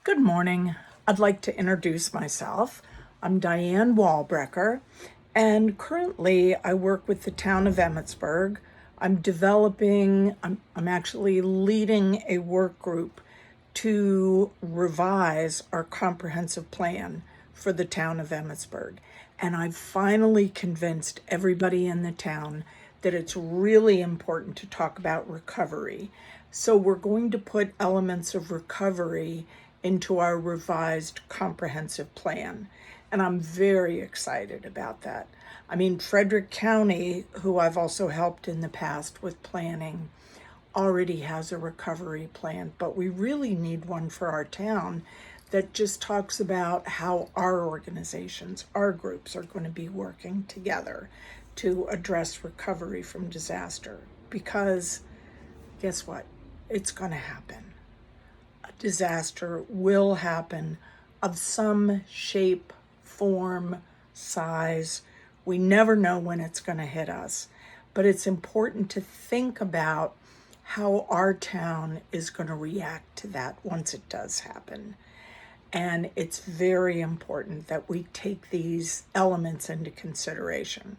Good morning. I'd like to introduce myself. I'm Dianne Walbrecker, and currently I work with the town of Emmitsburg. I'm actually leading a work group to revise our comprehensive plan for the town of Emmitsburg. And I've finally convinced everybody in the town that it's really important to talk about recovery. So we're going to put elements of recovery into our revised comprehensive plan. And I'm very excited about that. I mean, Frederick County, who I've also helped in the past with planning, already has a recovery plan, but we really need one for our town that just talks about how our organizations, our groups are going to be working together to address recovery from disaster. Because guess what? It's going to happen. A disaster will happen of some shape, form, size. We never know when it's going to hit us, but it's important to think about how our town is going to react to that once it does happen. And it's very important that we take these elements into consideration.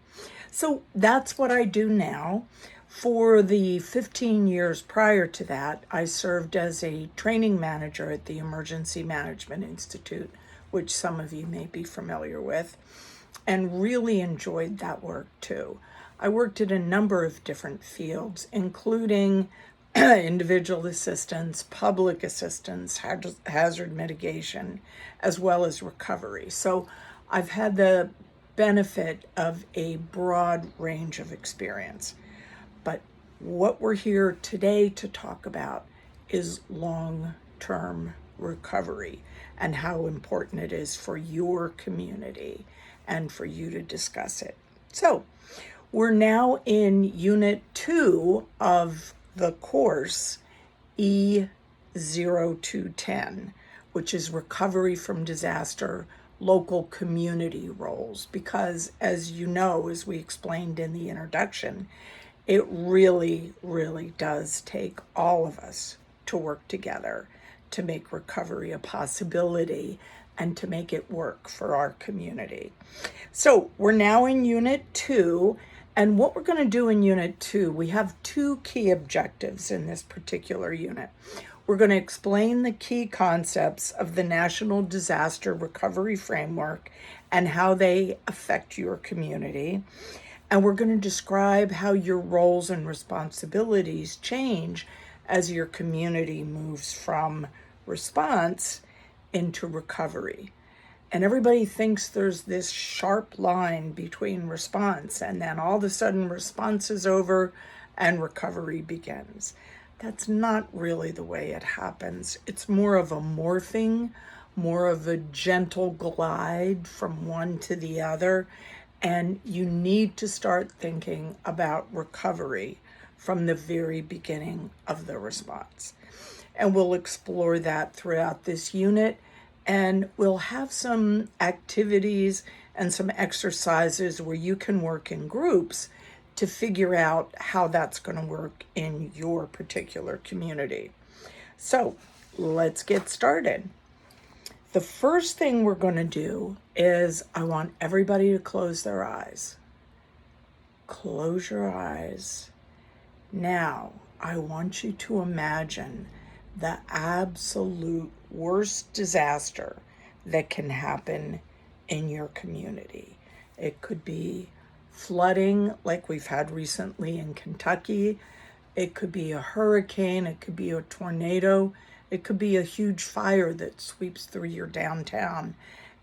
So that's what I do now. For the 15 years prior to that, I served as a training manager at the Emergency Management Institute, which some of you may be familiar with, and really enjoyed that work too. I worked in a number of different fields, including individual assistance, public assistance, hazard mitigation, as well as recovery. So I've had the benefit of a broad range of experience. But what we're here today to talk about is long-term recovery and how important it is for your community and for you to discuss it. So we're now in Unit 2 of the course E0210, which is Recovery from Disaster, Local Community Roles. Because as you know, as we explained in the introduction, it really, really does take all of us to work together to make recovery a possibility and to make it work for our community. So we're now in Unit 2, and what we're going to do in Unit 2, we have two key objectives in this particular unit. We're going to explain the key concepts of the National Disaster Recovery Framework and how they affect your community. And we're going to describe how your roles and responsibilities change as your community moves from response into recovery. And everybody thinks there's this sharp line between response, and then all of a sudden response is over and recovery begins. That's not really the way it happens. It's more of a morphing, more of a gentle glide from one to the other. And you need to start thinking about recovery from the very beginning of the response. And we'll explore that throughout this unit. And we'll have some activities and some exercises where you can work in groups to figure out how that's going to work in your particular community. So let's get started. The first thing we're going to do is I want everybody to close their eyes. Close your eyes. Now, I want you to imagine the absolute worst disaster that can happen in your community. It could be flooding like we've had recently in Kentucky. It could be a hurricane. It could be a tornado. It could be a huge fire that sweeps through your downtown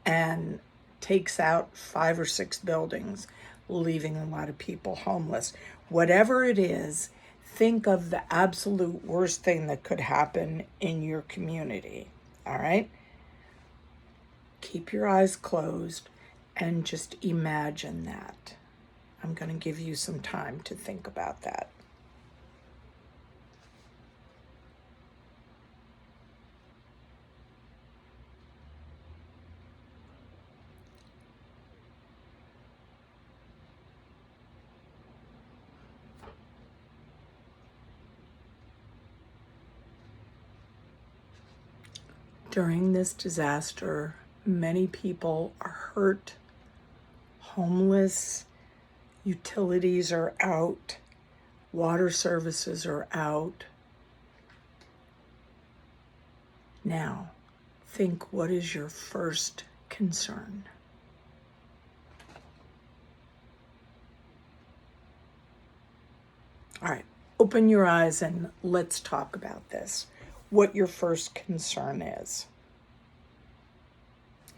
and takes out 5 or 6 buildings, leaving a lot of people homeless. Whatever it is, think of the absolute worst thing that could happen in your community, all right? Keep your eyes closed and just imagine that. I'm going to give you some time to think about that. During this disaster, many people are hurt, homeless, utilities are out, water services are out. Now, think, what is your first concern? All right, open your eyes and let's talk about this. What your first concern is.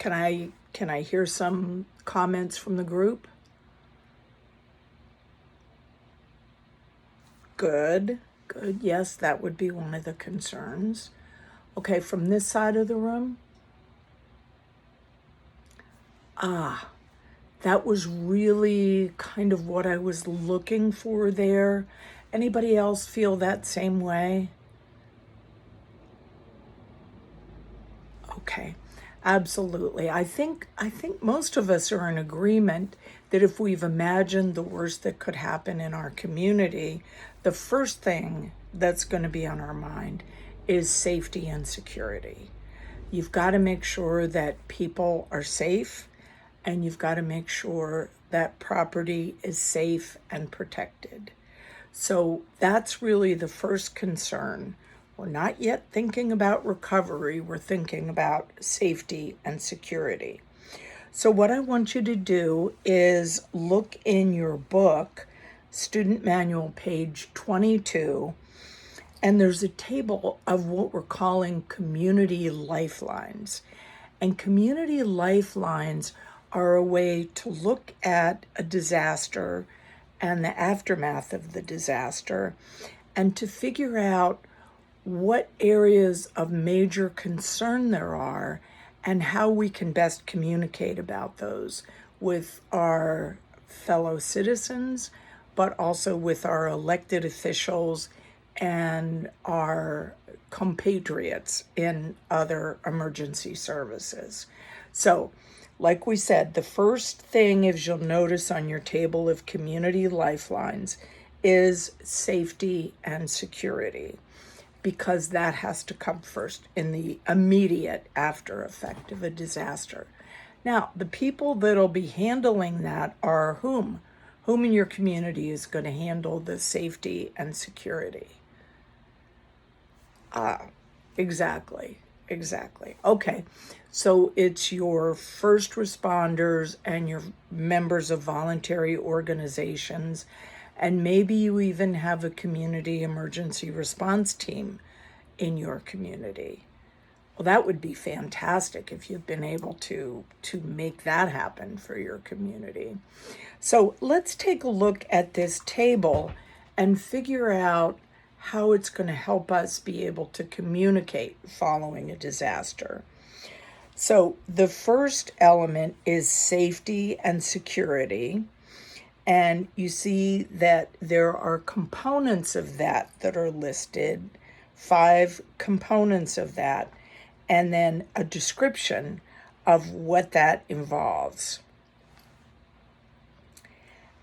Can I hear some comments from the group? Good. Yes, that would be one of the concerns. Okay, from this side of the room? That was really kind of what I was looking for there. Anybody else feel that same way? Okay, absolutely. I think most of us are in agreement that if we've imagined the worst that could happen in our community, the first thing that's going to be on our mind is safety and security. You've got to make sure that people are safe, and you've got to make sure that property is safe and protected. So that's really the first concern. We're not yet thinking about recovery, we're thinking about safety and security. So what I want you to do is look in your book, Student Manual, page 22, and there's a table of what we're calling community lifelines. And community lifelines are a way to look at a disaster and the aftermath of the disaster and to figure out what areas of major concern there are and how we can best communicate about those with our fellow citizens, but also with our elected officials and our compatriots in other emergency services. So, like we said, the first thing, as you'll notice on your table of community lifelines, is safety and security, because that has to come first in the immediate after effect of a disaster. Now, the people that'll be handling that are whom? Whom in your community is going to handle the safety and security? Exactly. Okay, so it's your first responders and your members of voluntary organizations, and maybe you even have a community emergency response team in your community. Well, that would be fantastic if you've been able to make that happen for your community. So let's take a look at this table and figure out how it's going to help us be able to communicate following a disaster. So the first element is safety and security. And you see that there are components of that are listed, 5 components of that, and then a description of what that involves.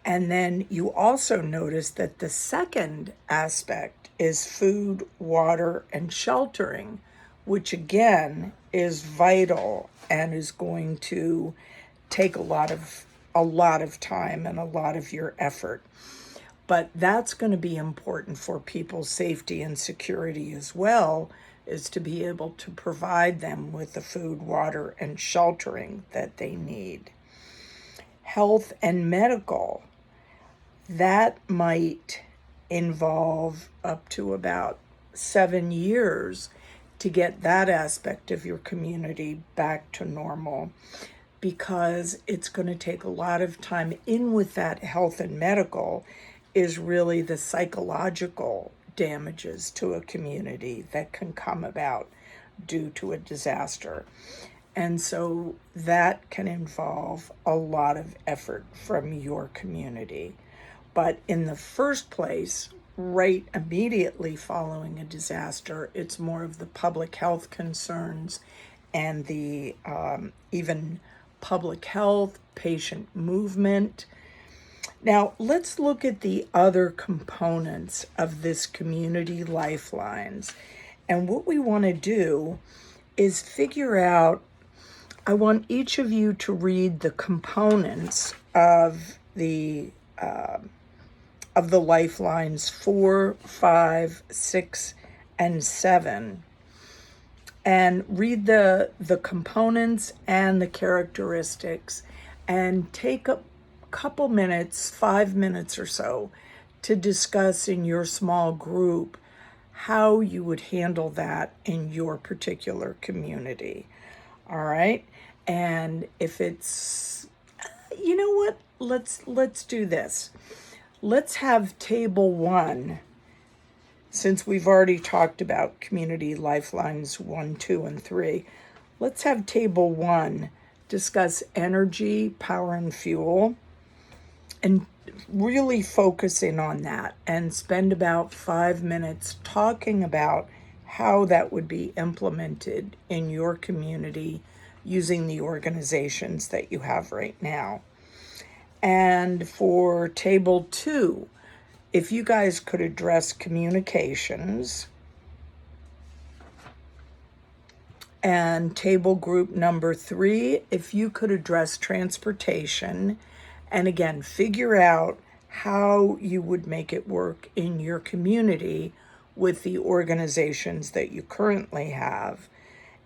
And then you also notice that the second aspect is food, water, and sheltering, which again is vital and is going to take a lot of time and a lot of your effort. But that's going to be important for people's safety and security as well, is to be able to provide them with the food, water, and sheltering that they need. Health and medical, that might involve up to about 7 years to get that aspect of your community back to normal, because it's going to take a lot of time. In with that health and medical is really the psychological damages to a community that can come about due to a disaster. And so that can involve a lot of effort from your community. But in the first place, right immediately following a disaster, it's more of the public health concerns and the even public health, patient movement. Now, let's look at the other components of this community lifelines. And what we want to do is figure out, I want each of you to read the components of the lifelines 4, 5, 6, and 7, and read the components and the characteristics, and take a couple minutes, 5 minutes or so, to discuss in your small group how you would handle that in your particular community. All right? And if it's, you know what, let's do this. Let's have table 1, since we've already talked about community lifelines 1, 2, and 3. Let's have table 1 discuss energy, power, and fuel, and really focus in on that and spend about 5 minutes talking about how that would be implemented in your community using the organizations that you have right now. And for table 2, if you guys could address communications, and table group number 3, if you could address transportation, and again, figure out how you would make it work in your community with the organizations that you currently have.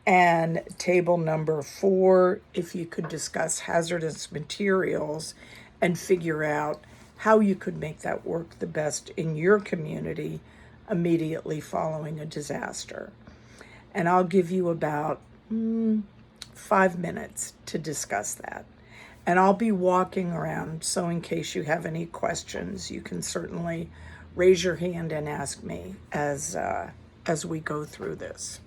And table number 4, if you could discuss hazardous materials and figure out how you could make that work the best in your community immediately following a disaster. And I'll give you about 5 minutes to discuss that. And I'll be walking around, so in case you have any questions, you can certainly raise your hand and ask me as we go through this.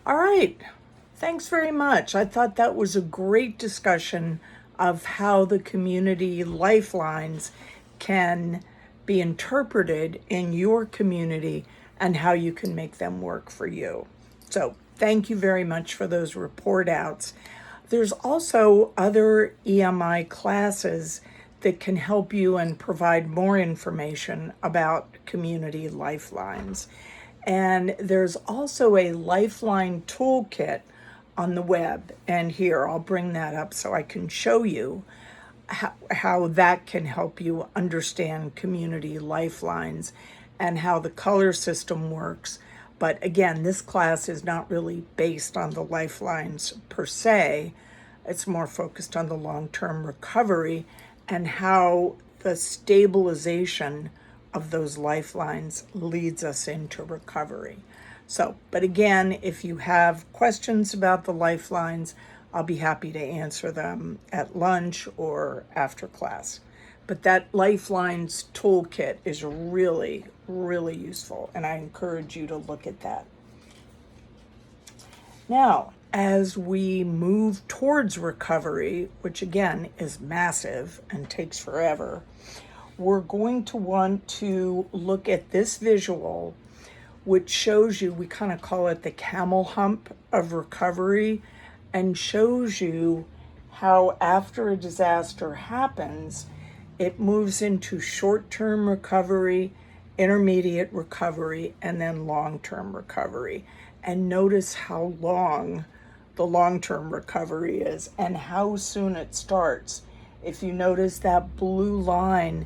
All right. Thanks very much. I thought that was a great discussion of how the community lifelines can be interpreted in your community and how you can make them work for you. So thank you very much for those report outs. There's also other EMI classes that can help you and provide more information about community lifelines. And there's also a lifeline toolkit on the web. And here, I'll bring that up so I can show you how that can help you understand community lifelines and how the color system works. But again, this class is not really based on the lifelines per se. It's more focused on the long-term recovery and how the stabilization of those lifelines leads us into recovery. So, but again, if you have questions about the lifelines, I'll be happy to answer them at lunch or after class. But that lifelines toolkit is really, really useful, and I encourage you to look at that. Now, as we move towards recovery, which again is massive and takes forever, we're going to want to look at this visual, which shows you, we kind of call it the camel hump of recovery, and shows you how after a disaster happens, it moves into short-term recovery, intermediate recovery, and then long-term recovery. And notice how long the long-term recovery is and how soon it starts. If you notice that blue line,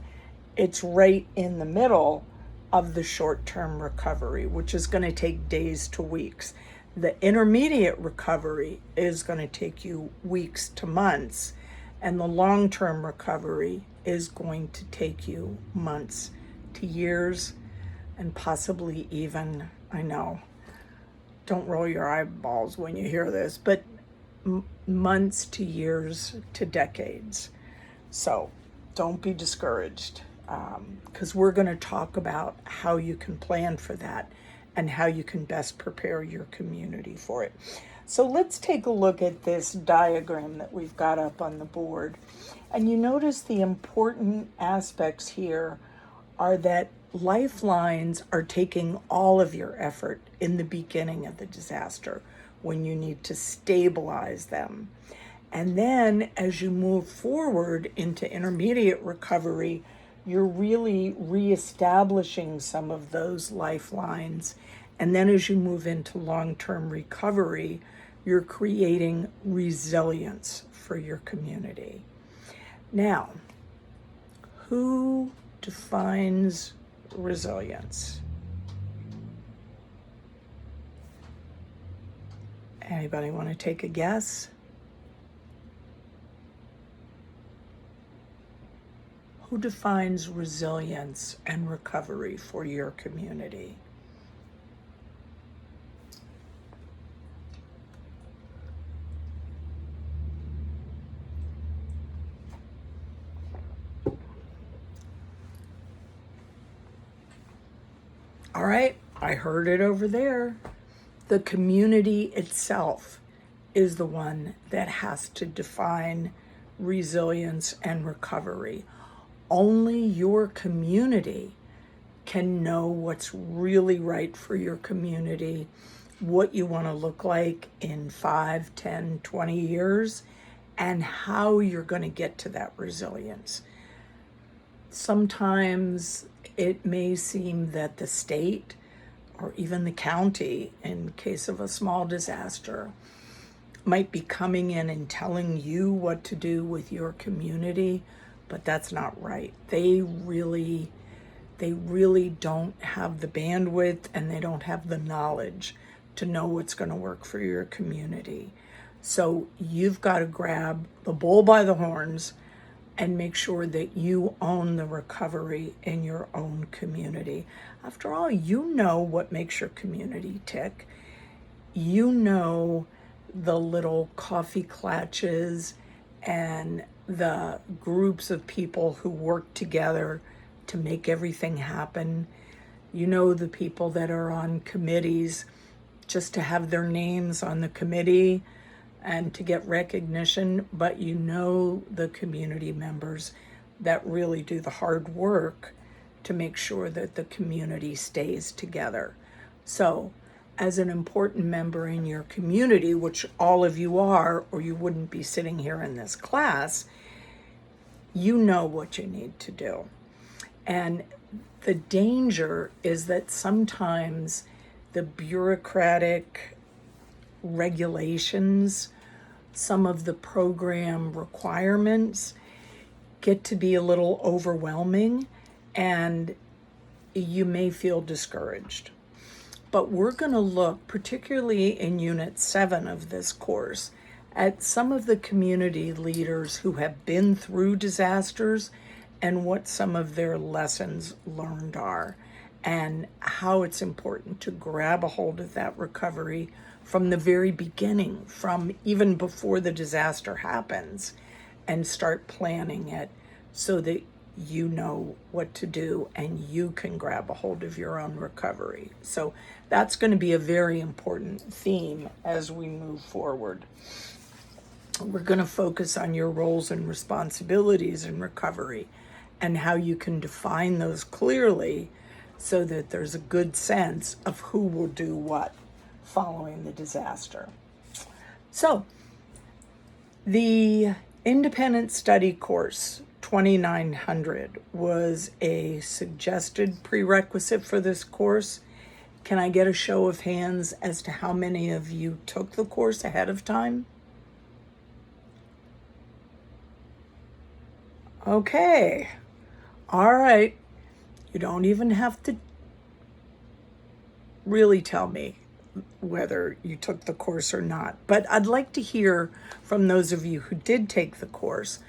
it's right in the middle of the short-term recovery, which is going to take days to weeks. The intermediate recovery is going to take you weeks to months, and the long-term recovery is going to take you months to years, and possibly even, I know, don't roll your eyeballs when you hear this, but months to years to decades. So don't be discouraged, because we're going to talk about how you can plan for that and how you can best prepare your community for it. So let's take a look at this diagram that we've got up on the board. And you notice the important aspects here are that lifelines are taking all of your effort in the beginning of the disaster when you need to stabilize them. And then as you move forward into intermediate recovery, you're really reestablishing some of those lifelines. And then as you move into long-term recovery, you're creating resilience for your community. Now, who defines resilience? Anybody want to take a guess? Who defines resilience and recovery for your community? All right, I heard it over there. The community itself is the one that has to define resilience and recovery. Only your community can know what's really right for your community, what you want to look like in 5, 10, 20 years, and how you're going to get to that resilience. Sometimes it may seem that the state or even the county, in case of a small disaster, might be coming in and telling you what to do with your community, but that's not right. They really don't have the bandwidth, and they don't have the knowledge to know what's going to work for your community. So you've got to grab the bull by the horns and make sure that you own the recovery in your own community. After all, you know what makes your community tick. You know the little coffee klatches and the groups of people who work together to make everything happen. You know the people that are on committees just to have their names on the committee and to get recognition, but you know the community members that really do the hard work to make sure that the community stays together. So, as an important member in your community, which all of you are, or you wouldn't be sitting here in this class, you know what you need to do. And the danger is that sometimes the bureaucratic regulations, some of the program requirements get to be a little overwhelming, and you may feel discouraged. But we're going to look, particularly in Unit 7 of this course, at some of the community leaders who have been through disasters and what some of their lessons learned are, and how it's important to grab a hold of that recovery from the very beginning, from even before the disaster happens, and start planning it so that you know what to do and you can grab a hold of your own recovery. So that's going to be a very important theme as we move forward. We're going to focus on your roles and responsibilities in recovery and how you can define those clearly so that there's a good sense of who will do what following the disaster. So, the Independent Study Course 2900 was a suggested prerequisite for this course. Can I get a show of hands as to how many of you took the course ahead of time? Okay. All right. You don't even have to really tell me whether you took the course or not. But I'd like to hear from those of you who did take the course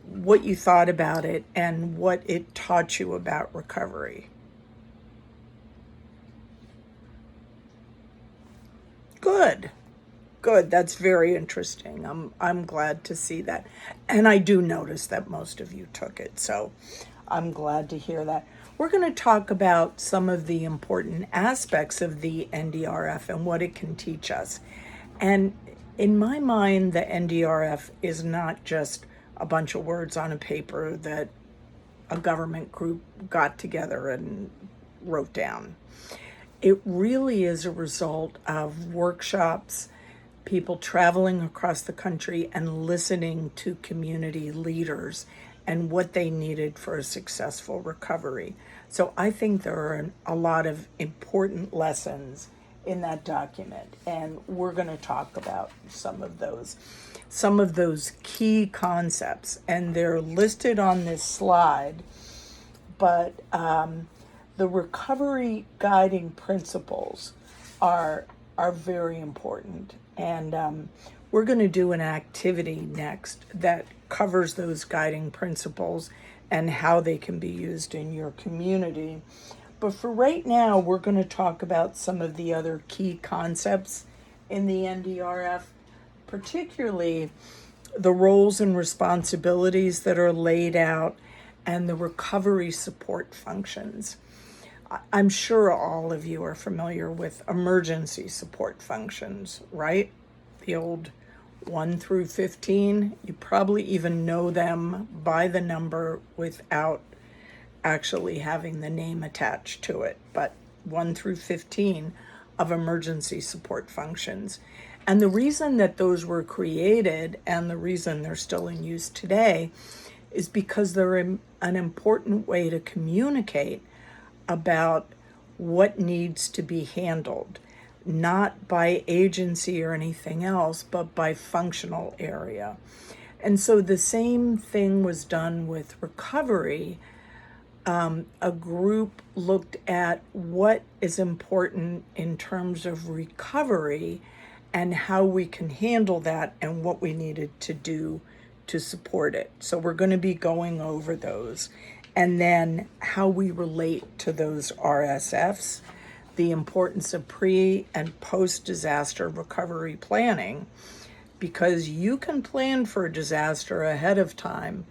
what you thought about it and what it taught you about recovery. Good. Good. That's very interesting. I'm glad to see that. And I do notice that most of you took it. So I'm glad to hear that. We're going to talk about some of the important aspects of the NDRF and what it can teach us. And in my mind, the NDRF is not just a bunch of words on a paper that a government group got together and wrote down. It really is a result of workshops, people traveling across the country and listening to community leaders and what they needed for a successful recovery. So I think there are a lot of important lessons in that document, and we're going to talk about some of those key concepts, and they're listed on this slide. But the recovery guiding principles are very important, and we're going to do an activity next that covers those guiding principles and how they can be used in your community. But for right now, we're going to talk about some of the other key concepts in the NDRF, particularly the roles and responsibilities that are laid out and the recovery support functions. I'm sure all of you are familiar with emergency support functions, right? The old 1 through 15. You probably even know them by the number without actually having the name attached to it, but 1 through 15 of emergency support functions. And the reason that those were created and the reason they're still in use today is because they're an important way to communicate about what needs to be handled, not by agency or anything else, but by functional area. And so the same thing was done with recovery. A group looked at what is important in terms of recovery and how we can handle that and what we needed to do to support it. So we're going to be going over those, and then how we relate to those RSFs, the importance of pre and post-disaster recovery planning, because you can plan for a disaster ahead of time,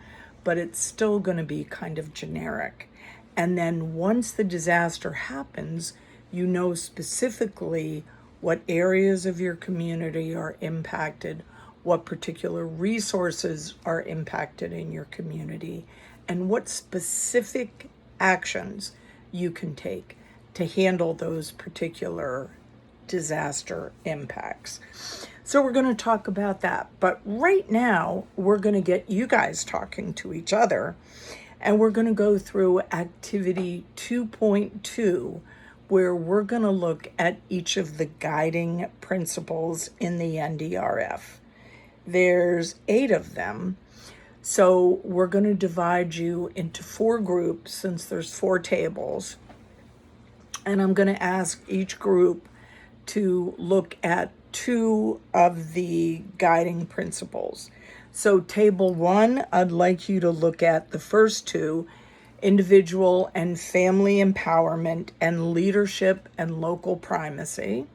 but it's still going to be kind of generic. And then once the disaster happens, you know specifically what areas of your community are impacted, what particular resources are impacted in your community, and what specific actions you can take to handle those particular disaster impacts. So we're going to talk about that. But right now, we're going to get you guys talking to each other, and we're going to go through activity 2.2, where we're going to look at each of the guiding principles in the NDRF. There's 8 of them. So we're going to divide you into 4 groups since there's 4 tables. And I'm going to ask each group to look at 2 of the guiding principles. So table 1, I'd like you to look at the first 2, individual and family empowerment and leadership and local primacy.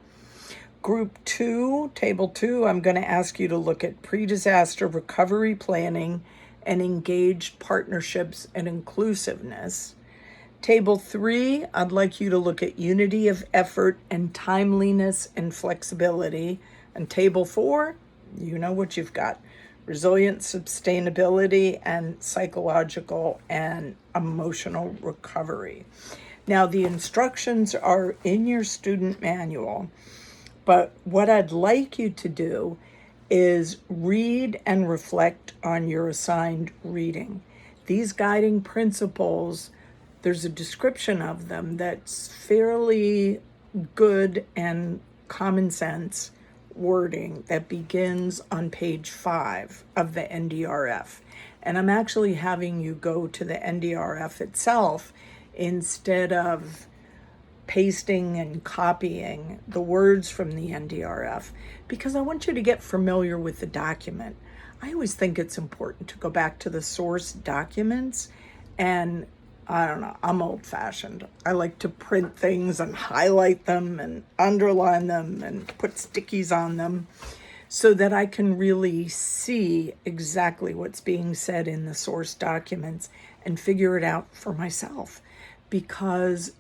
Group 2, table 2, I'm going to ask you to look at pre-disaster recovery planning and engaged partnerships and inclusiveness. Table 3, I'd like you to look at unity of effort and timeliness and flexibility. And table 4, you know what you've got. resilient sustainability, and psychological and emotional recovery. Now, the instructions are in your student manual, but what I'd like you to do is read and reflect on your assigned reading. These guiding principles, there's a description of them that's fairly good and common sense wording that begins on page 5 of the NDRF. And I'm actually having you go to the NDRF itself instead of pasting and copying the words from the NDRF, because I want you to get familiar with the document. I always think it's important to go back to the source documents, and I don't know, I'm old-fashioned. I like to print things and highlight them and underline them and put stickies on them so that I can really see exactly what's being said in the source documents and figure it out for myself, because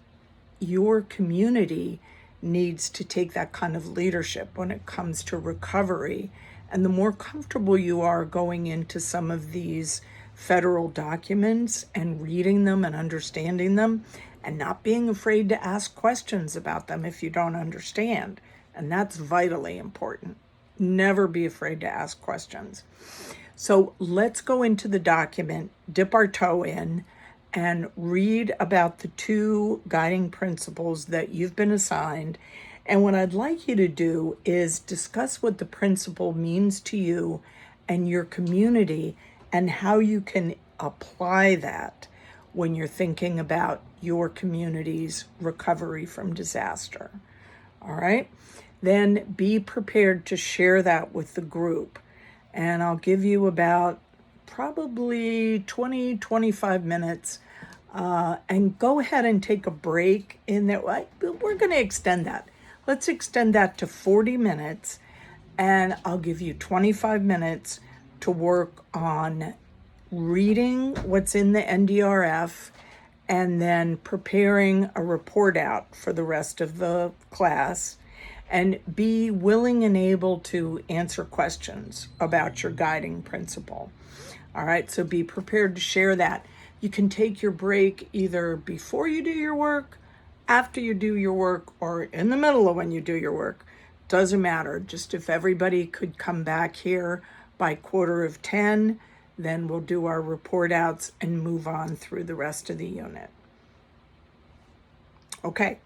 your community needs to take that kind of leadership when it comes to recovery. And the more comfortable you are going into some of these federal documents and reading them and understanding them and not being afraid to ask questions about them if you don't understand. And that's vitally important. Never be afraid to ask questions. So let's go into the document, dip our toe in, and read about the 2 guiding principles that you've been assigned. And what I'd like you to do is discuss what the principle means to you and your community and how you can apply that when you're thinking about your community's recovery from disaster. All right? Then be prepared to share that with the group. And I'll give you about probably 20-25 minutes, and go ahead and take a break in there. We're going to extend that. Let's extend that to 40 minutes, and I'll give you 25 minutes to work on reading what's in the NDRF and then preparing a report out for the rest of the class, and be willing and able to answer questions about your guiding principle. All right, so be prepared to share that. You can take your break either before you do your work, after you do your work, or in the middle of when you do your work. Doesn't matter. Just if everybody could come back here by 9:45, then we'll do our report outs and move on through the rest of the unit. Okay.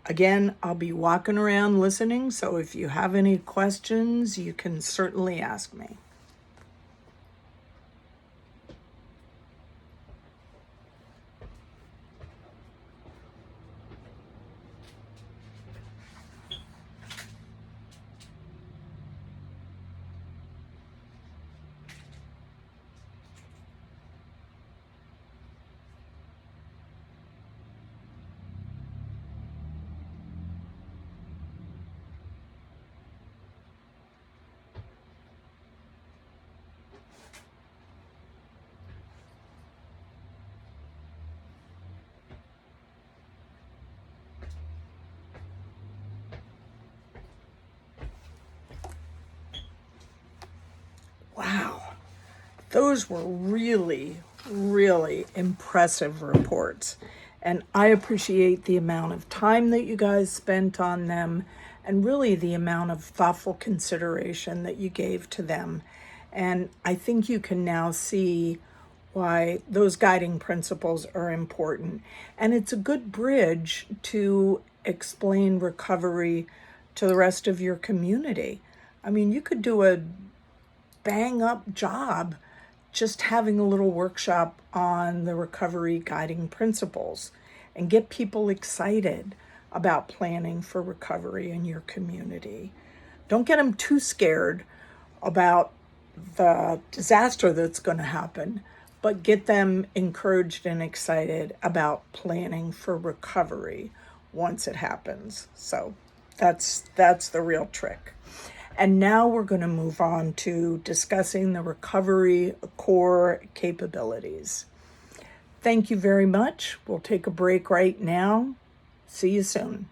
Again, I'll be walking around listening, so if you have any questions, you can certainly ask me. Wow, those were really, really impressive reports. And I appreciate the amount of time that you guys spent on them and really the amount of thoughtful consideration that you gave to them. And I think you can now see why those guiding principles are important. And it's a good bridge to explain recovery to the rest of your community. I mean, you could do a bang up job just having a little workshop on the recovery guiding principles and get people excited about planning for recovery in your community. Don't get them too scared about the disaster that's going to happen, but get them encouraged and excited about planning for recovery once it happens. So that's the real trick. And now we're going to move on to discussing the recovery core capabilities. Thank you very much. We'll take a break right now. See you soon.